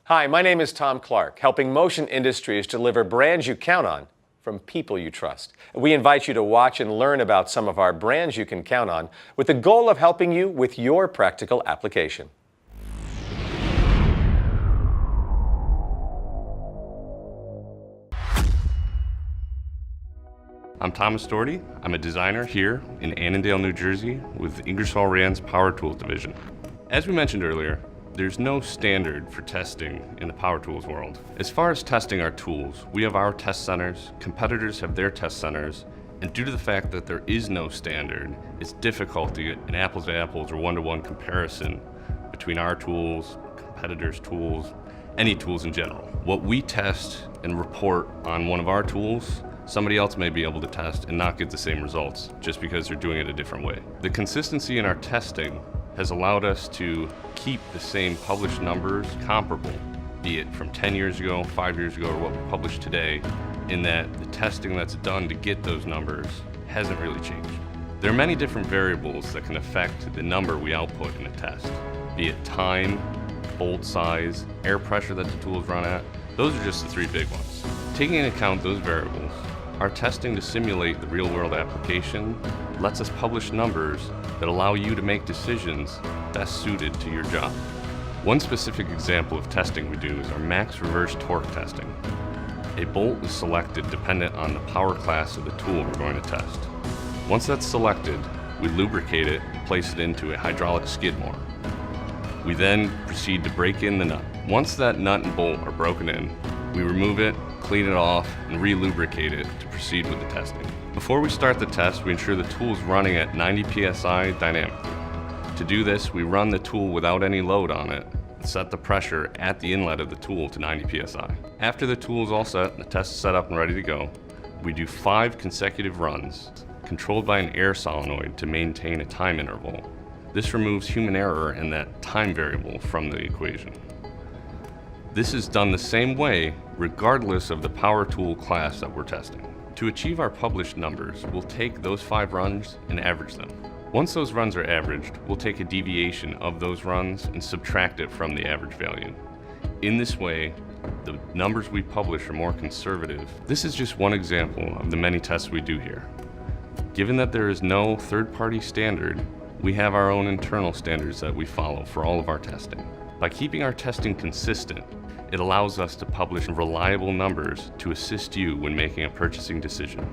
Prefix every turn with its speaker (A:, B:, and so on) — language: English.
A: Hi, my name is Tom Clark, helping Motion Industries deliver brands you count on from people you trust. We invite you to watch and learn about some of our brands you can count on with the goal of helping you with your practical application.
B: I'm Thomas Doherty. I'm a designer here in Annandale, New Jersey with Ingersoll Rand's Power Tools division. As we mentioned earlier, there's no standard for testing in the power tools world. As far as testing our tools, we have our test centers, competitors have their test centers, and due to the fact that there is no standard, it's difficult to get an apples to apples or one-to-one comparison between our tools, competitors' tools, any tools in general. What we test and report on one of our tools, somebody else may be able to test and not get the same results just because they're doing it a different way. The consistency in our testing has allowed us to keep the same published numbers comparable, be it from 10 years ago, 5 years ago, or what we publish today, in that the testing that's done to get those numbers hasn't really changed. There are many different variables that can affect the number we output in a test, be it time, bolt size, air pressure that the tools run at. Those are just the three big ones. Taking into account those variables, our testing to simulate the real-world application lets us publish numbers that allow you to make decisions best suited to your job. One specific example of testing we do is our max reverse torque testing. A bolt is selected dependent on the power class of the tool we're going to test. Once that's selected, we lubricate it and place it into a hydraulic skid motor. We then proceed to break in the nut. Once that nut and bolt are broken in, we remove it, clean it off, and re-lubricate it to proceed with the testing. Before we start the test, we ensure the tool is running at 90 psi dynamically. To do this, we run the tool without any load on it and set the pressure at the inlet of the tool to 90 psi. After the tool is all set and the test is set up and ready to go, we do 5 consecutive runs, controlled by an air solenoid to maintain a time interval. This removes human error and that time variable from the equation. This is done the same way regardless of the power tool class that we're testing. To achieve our published numbers, we'll take those 5 runs and average them. Once those runs are averaged, we'll take a deviation of those runs and subtract it from the average value. In this way, the numbers we publish are more conservative. This is just one example of the many tests we do here. Given that there is no third-party standard, we have our own internal standards that we follow for all of our testing. By keeping our testing consistent, it allows us to publish reliable numbers to assist you when making a purchasing decision.